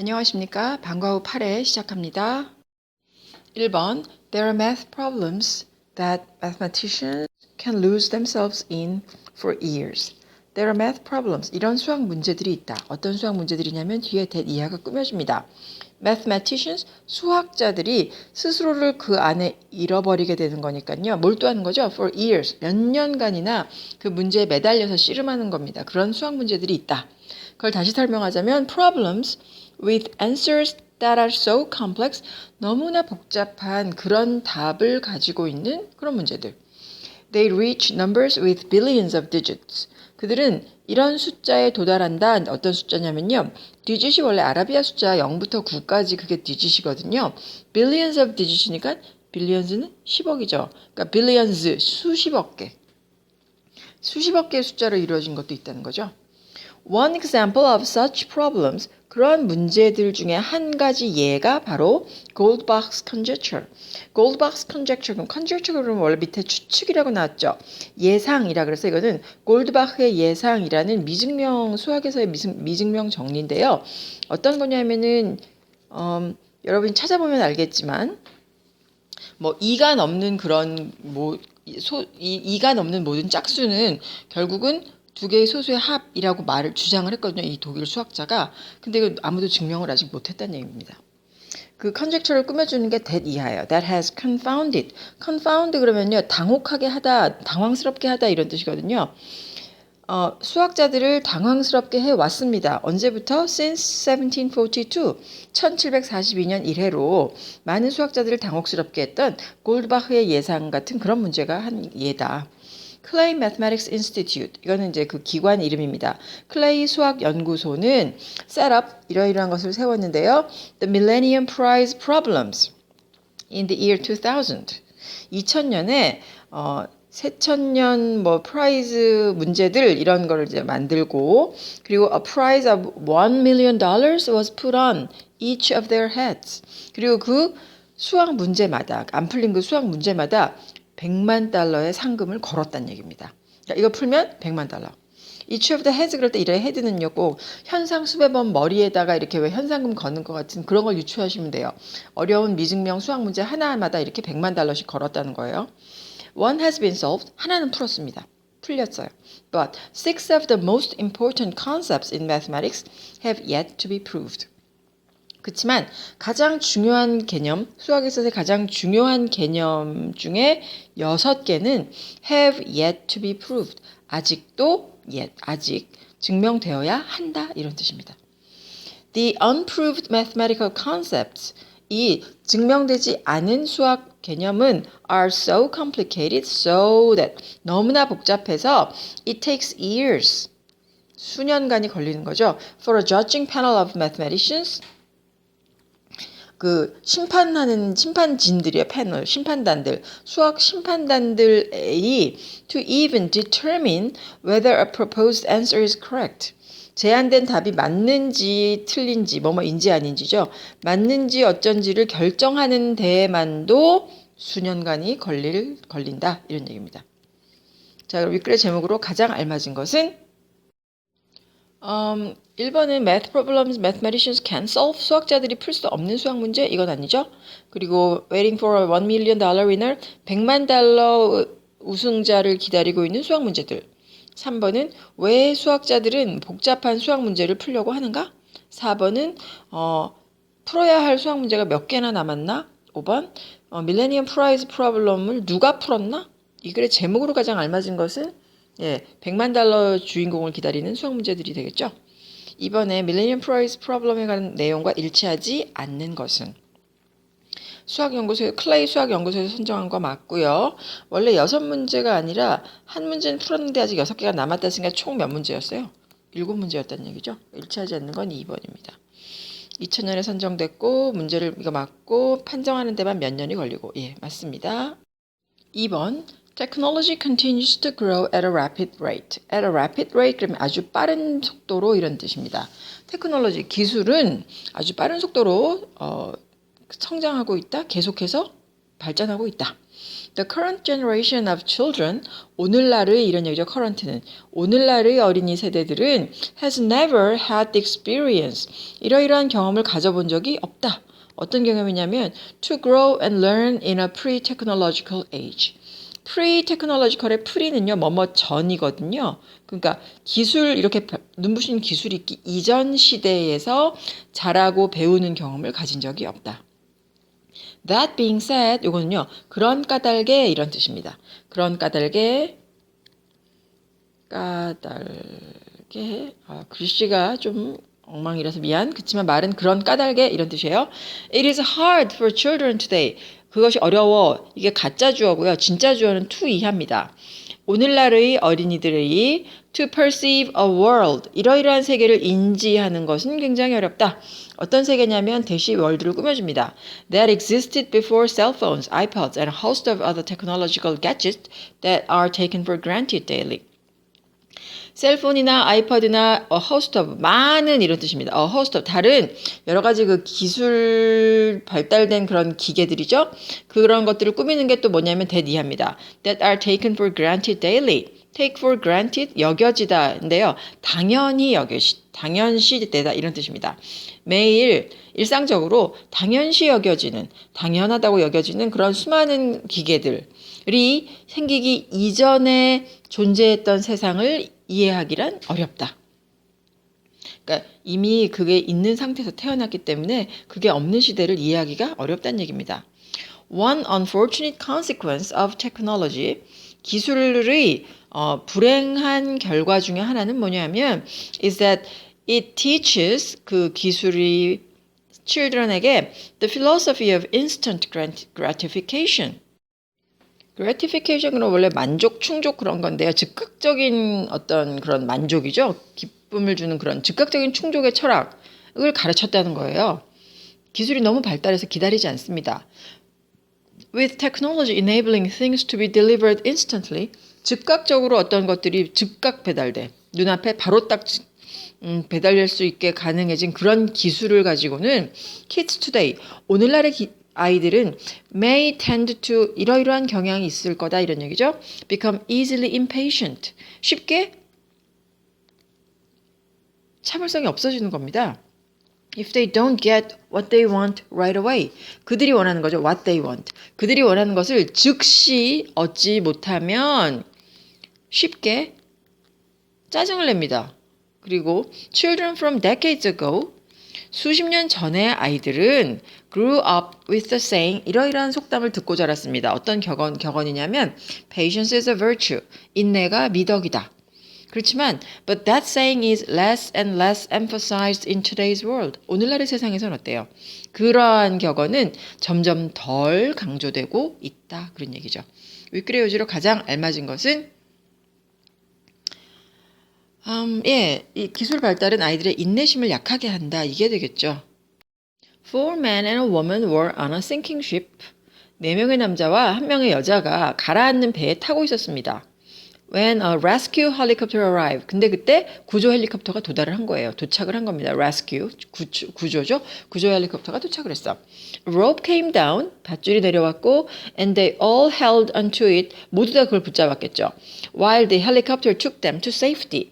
안녕하십니까. 방과 후 8회 시작합니다. 1번 There are math problems that mathematicians can lose themselves in for years. There are math problems. 이런 수학 문제들이 있다. 어떤 수학 문제들이냐면 뒤에 that 이하가 꾸며집니다. Mathematicians, 수학자들이 스스로를 그 안에 잃어버리게 되는 거니까요. 몰두하는 거죠. For years, 몇 년간이나 그 문제에 매달려서 씨름하는 겁니다. 그런 수학 문제들이 있다. 그걸 다시 설명하자면 problems with answers that are so complex, 너무나 복잡한 그런 답을 가지고 있는 그런 문제들. They reach numbers with billions of digits. 그들은 이런 숫자에 도달한다. 어떤 숫자냐면요. 디짓이 원래 아라비아 숫자 0부터 9까지 그게 디짓이거든요. billions of digits니까 billions는 10억이죠. 그러니까 billions, 수십억 개. 수십억 개의 숫자로 이루어진 것도 있다는 거죠. One example of such problems, 그런 문제들 중에 한 가지 예가 바로 Goldbach's conjecture. Goldbach's conjecture, 그럼 conjecture 그러면 원래 밑에 추측이라고 나왔죠. 예상이라 그래서 이거는 골드바흐의 예상이라는 미증명, 수학에서의 미증명 정리인데요. 어떤 거냐면은 여러분이 찾아보면 알겠지만 뭐 2가 넘는 그런 이가 넘는 모든 짝수는 결국은 두 개의 소수의 합이라고 말을 주장을 했거든요. 이 독일 수학자가. 근데 이거 아무도 증명을 아직 못했다는 얘기입니다. 그 컨젝처를 꾸며주는 게 that 이하예요. That has confounded. confound 그러면요. 당혹하게 하다, 당황스럽게 하다 이런 뜻이거든요. 수학자들을 당황스럽게 해왔습니다. 언제부터? Since 1742, 1742년 이래로 많은 수학자들을 당혹스럽게 했던 골드바흐의 예상 같은 그런 문제가 한 예다. 클레이 Mathematics Institute, 이거는 이제 그 기관 이름입니다. 클레이 수학 연구소는 set up 이러이러한 것을 세웠는데요. The Millennium Prize Problems in the year 2000. 2000년에 새천년 프라이즈 문제들 이런 거를 이제 만들고, 그리고 a prize of $1 million was put on each of their heads. 그리고 그 수학 문제마다, 안 풀린 그 수학 문제마다 100만 달러의 상금을 걸었다는 얘기입니다. 그러니까 이거 풀면 100만 달러. Each of the heads 그럴 때 이래 헤드는요 꼭 현상 수백 번 머리에다가 이렇게 왜 현상금 거는 것 같은 그런 걸 유추하시면 돼요. 어려운 미증명 수학 문제 하나마다 이렇게 100만 달러씩 걸었다는 거예요. One has been solved. 하나는 풀었습니다. 풀렸어요. But six of the most important concepts in mathematics have yet to be proved. 그렇지만 가장 중요한 개념, 수학에 있어서 가장 중요한 개념 중에 6개는 have yet to be proved. 아직도 아직 증명되어야 한다 이런 뜻입니다. The unproved mathematical concepts, 이 증명되지 않은 수학 개념은 are so complicated so that 너무나 복잡해서 it takes years, 수년간이 걸리는 거죠. For a judging panel of mathematicians, 그 심판진들이에요. 패널, 심판단들, 수학 심판단들이 to even determine whether a proposed answer is correct. 제안된 답이 맞는지 틀린지 뭐뭐인지 아닌지죠. 맞는지 어쩐지를 결정하는 데만도 수년간이 걸린다 이런 얘기입니다. 자, 그럼 윗글의 제목으로 가장 알맞은 것은 1번은 math problems mathematicians can solve. 수학자들이 풀 수 없는 수학 문제 이건 아니죠. 그리고 waiting for a $1 million winner, 100만 달러 우승자를 기다리고 있는 수학 문제들. 3번은 왜 수학자들은 복잡한 수학 문제를 풀려고 하는가? 4번은 풀어야 할 수학 문제가 몇 개나 남았나? 5번 밀레니엄 프라이즈 프로블럼을 누가 풀었나? 이 글의 제목으로 가장 알맞은 것은 100만 달러 주인공을 기다리는 수학 문제들이 되겠죠. 이번에 밀레니엄 프라이즈 프로블럼에 관한 내용과 일치하지 않는 것은 클레이 수학연구소에서 선정한 거 맞고요. 원래 6문제가 아니라 한 문제는 풀었는데 아직 6개가 남았다 했으니까 총 몇 문제였어요? 7문제였다는 얘기죠. 일치하지 않는 건 2번입니다. 2000년에 선정됐고 문제를 이거 맞고 판정하는 데만 몇 년이 걸리고 맞습니다. 2번 Technology continues to grow at a rapid rate. At a rapid rate 그러면 아주 빠른 속도로 이런 뜻입니다. 테크놀로지, 기술은 아주 빠른 속도로 성장하고 있다. 계속해서 발전하고 있다. The current generation of children, 오늘날의 이런 얘기죠. current는 오늘날의 어린이 세대들은 has never had the experience. 이러이러한 경험을 가져본 적이 없다. 어떤 경험이냐면 to grow and learn in a pre-technological age. pre-technological의 pre는요, 뭐뭐 전이거든요. 그러니까 기술, 이렇게 눈부신 기술이 있기 이전 시대에서 자라고 배우는 경험을 가진 적이 없다. That being said, 이거는요, 그런 까닭에 이런 뜻입니다. 그런 까닭에, 글씨가 좀 엉망이라서 미안. 그렇지만 말은 그런 까닭에 이런 뜻이에요. It is hard for children today. 그것이 어려워. 이게 가짜 주어고요. 진짜 주어는 to 이하입니다. 오늘날의 어린이들이 to perceive a world, 이러이러한 세계를 인지하는 것은 굉장히 어렵다. 어떤 세계냐면 대시 월드를 꾸며줍니다. That existed before cell phones, iPods, and a host of other technological gadgets that are taken for granted daily. 셀폰이나 아이패드나 a host of, 많은 이런 뜻입니다. a host of, 다른 여러 가지 그 기술 발달된 그런 기계들이죠. 그런 것들을 꾸미는 게 또 뭐냐면 that 이하입니다. That are taken for granted daily. take for granted, 여겨지다인데요. 당연시 되다 이런 뜻입니다. 매일 일상적으로 당연시 여겨지는, 당연하다고 여겨지는 그런 수많은 기계들이 생기기 이전에 존재했던 세상을 이해하기란 어렵다. 그러니까 이미 그게 있는 상태에서 태어났기 때문에 그게 없는 시대를 이해하기가 어렵다는 얘기입니다. One unfortunate consequence of technology, 기술의 불행한 결과 중에 하나는 뭐냐면 is that it teaches, 그 기술이 children에게 the philosophy of instant gratification. gratification은 원래 만족, 충족 그런 건데요. 즉각적인 어떤 그런 만족이죠. 기쁨을 주는 그런 즉각적인 충족의 철학을 가르쳤다는 거예요. 기술이 너무 발달해서 기다리지 않습니다. With technology enabling things to be delivered instantly, 즉각적으로 어떤 것들이 즉각 배달돼. 눈앞에 바로 딱 배달될 수 있게 가능해진 그런 기술을 가지고는 kids today, 오늘날의 아이들은 may tend to, 이러이러한 경향이 있을 거다 이런 얘기죠. become easily impatient, 쉽게 참을성이 없어지는 겁니다. If they don't get what they want right away, 그들이 원하는 거죠. what they want. 그들이 원하는 것을 즉시 얻지 못하면 쉽게 짜증을 냅니다. 그리고 children from decades ago, 수십 년 전의 아이들은 grew up with the saying, 이러이러한 속담을 듣고 자랐습니다. 어떤 격언이냐면 patience is a virtue, 인내가 미덕이다. 그렇지만 but that saying is less and less emphasized in today's world. 오늘날의 세상에서는 어때요? 그러한 격언은 점점 덜 강조되고 있다. 그런 얘기죠. 윗글의 요지로 가장 알맞은 것은 이 기술 발달은 아이들의 인내심을 약하게 한다. 이게 되겠죠. Four men and a woman were on a sinking ship. 4명의 남자와 1명의 여자가 가라앉는 배에 타고 있었습니다. When a rescue helicopter arrived. 근데 그때 구조 헬리콥터가 도달을 한 거예요. 도착을 한 겁니다. Rescue, 구조죠. 구조 헬리콥터가 도착을 했어. A rope came down. 밧줄이 내려왔고 and they all held onto it. 모두 다 그걸 붙잡았겠죠. While the helicopter took them to safety.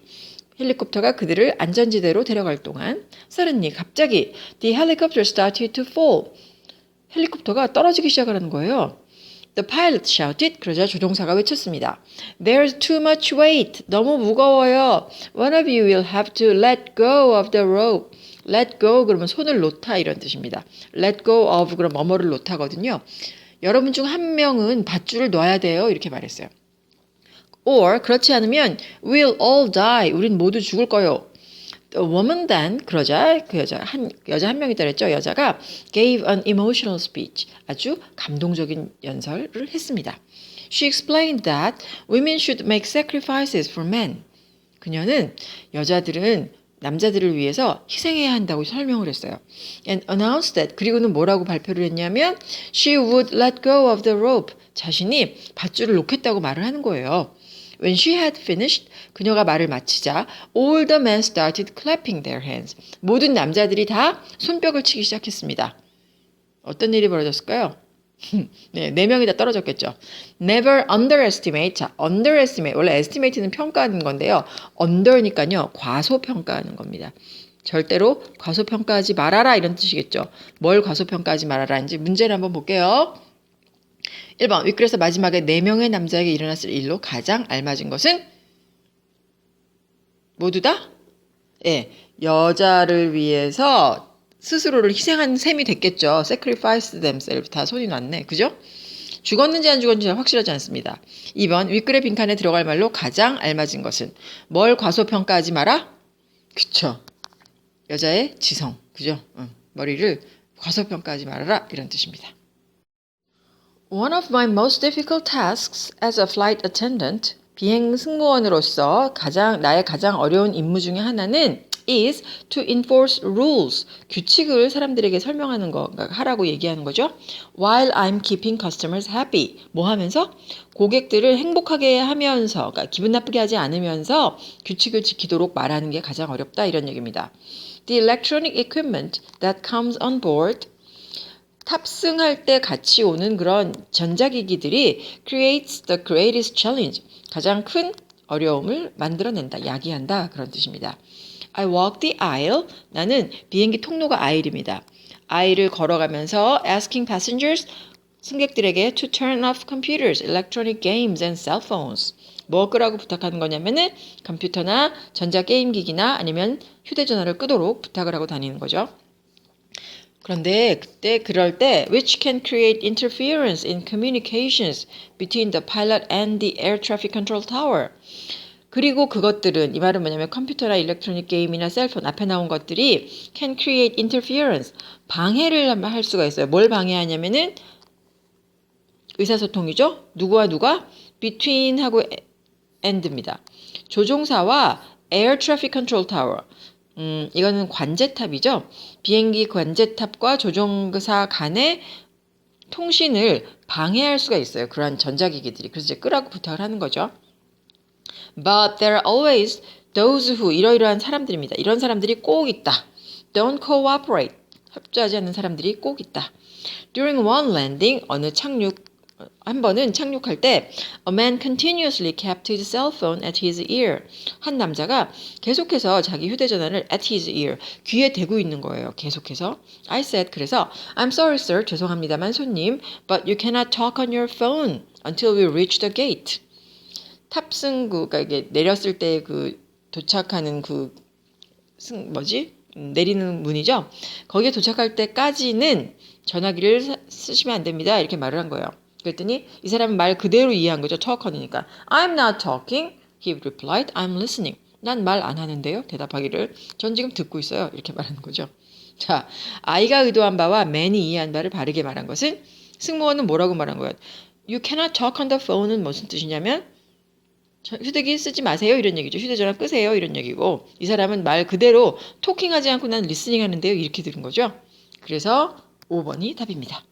헬리콥터가 그들을 안전지대로 데려갈 동안 suddenly, 갑자기 the helicopter started to fall. 헬리콥터가 떨어지기 시작하는 거예요. The pilot shouted. 그러자 조종사가 외쳤습니다. There's too much weight. 너무 무거워요. One of you will have to let go of the rope. Let go 그러면 손을 놓다 이런 뜻입니다. Let go of 그럼 뭐뭐를 놓다거든요. 여러분 중 한 명은 밧줄을 놔야 돼요. 이렇게 말했어요. Or 그렇지 않으면 we'll all die. 우린 모두 죽을 거요. The woman then, 그러자 그 여자 한 명이 따랐죠. 여자가 gave an emotional speech. 아주 감동적인 연설을 했습니다. She explained that women should make sacrifices for men. 그녀는 여자들은 남자들을 위해서 희생해야 한다고 설명을 했어요. And announced that, 그리고는 뭐라고 발표를 했냐면 she would let go of the rope. 자신이 밧줄을 놓겠다고 말을 하는 거예요. When she had finished, 그녀가 말을 마치자 all the men started clapping their hands. 모든 남자들이 다 손뼉을 치기 시작했습니다. 어떤 일이 벌어졌을까요? 네, 4명이 다 떨어졌겠죠. Never underestimate. 자, underestimate. 원래 estimate는 평가하는 건데요. under니까요. 과소평가하는 겁니다. 절대로 과소평가하지 말아라 이런 뜻이겠죠. 뭘 과소평가하지 말아라인지 문제를 한번 볼게요. 1번 윗글에서 마지막에 4명의 남자에게 일어났을 일로 가장 알맞은 것은 모두 다? 예, 여자를 위해서 스스로를 희생한 셈이 됐겠죠. sacrifice themselves. 다 손이 났네. 그죠? 죽었는지 안 죽었는지 확실하지 않습니다. 2번 윗글의 빈칸에 들어갈 말로 가장 알맞은 것은 뭘 과소평가하지 마라? 그쵸. 여자의 지성. 그죠? 머리를 과소평가하지 말아라. 이런 뜻입니다. One of my most difficult tasks as a flight attendant, 비행 승무원으로서 나의 가장 어려운 임무 중에 하나는 is to enforce rules, 규칙을 사람들에게 설명하는 거, 하라고 얘기하는 거죠. While I'm keeping customers happy, 뭐 하면서? 고객들을 행복하게 하면서, 그러니까 기분 나쁘게 하지 않으면서 규칙을 지키도록 말하는 게 가장 어렵다 이런 얘기입니다. The electronic equipment that comes on board, 탑승할 때 같이 오는 그런 전자기기들이 creates the greatest challenge, 가장 큰 어려움을 만들어낸다, 야기한다 그런 뜻입니다. I walk the aisle, 나는 비행기 통로가 aisle입니다. aisle을 걸어가면서 asking passengers, 승객들에게 to turn off computers, electronic games and cell phones. 뭐 끄라고 부탁하는 거냐면은 컴퓨터나 전자게임기기나 아니면 휴대전화를 끄도록 부탁을 하고 다니는 거죠. 그런데 그럴 때 which can create interference in communications between the pilot and the air traffic control tower. 그리고 그것들은 이 말은 뭐냐면 컴퓨터나 일렉트로닉 게임이나 셀폰 앞에 나온 것들이 can create interference, 방해를 할 수가 있어요. 뭘 방해하냐면은 의사소통이죠. 누구와 누가? between하고 and입니다. 조종사와 air traffic control tower. 이거는 관제탑이죠. 비행기 관제탑과 조종사 간의 통신을 방해할 수가 있어요. 그러한 전자기기들이. 그래서 이제 끄라고 부탁을 하는 거죠. But there are always those who, 이러이러한 사람들입니다. 이런 사람들이 꼭 있다. Don't cooperate. 협조하지 않는 사람들이 꼭 있다. During one landing, 한 번은 착륙할 때 A man continuously kept his cell phone at his ear. 한 남자가 계속해서 자기 휴대전화를 at his ear, 귀에 대고 있는 거예요. 계속해서. I said, 그래서 I'm sorry sir, 죄송합니다만 손님, but you cannot talk on your phone until we reach the gate. 탑승구, 그러니까 이게 내렸을 때 도착하는 내리는 문이죠. 거기에 도착할 때까지는 전화기를 쓰시면 안 됩니다. 이렇게 말을 한 거예요. 그랬더니 이 사람은 말 그대로 이해한 거죠. talk하니까. I'm not talking. He replied, I'm listening. 난 말 안 하는데요. 대답하기를. 전 지금 듣고 있어요. 이렇게 말하는 거죠. 자, 아이가 의도한 바와 man이 이해한 바를 바르게 말한 것은 승무원은 뭐라고 말한 거예요? You cannot talk on the phone은 무슨 뜻이냐면 휴대기 쓰지 마세요 이런 얘기죠. 휴대전화 끄세요 이런 얘기고, 이 사람은 말 그대로 토킹하지 않고 난 리스닝 하는데요 이렇게 들은 거죠. 그래서 5번이 답입니다.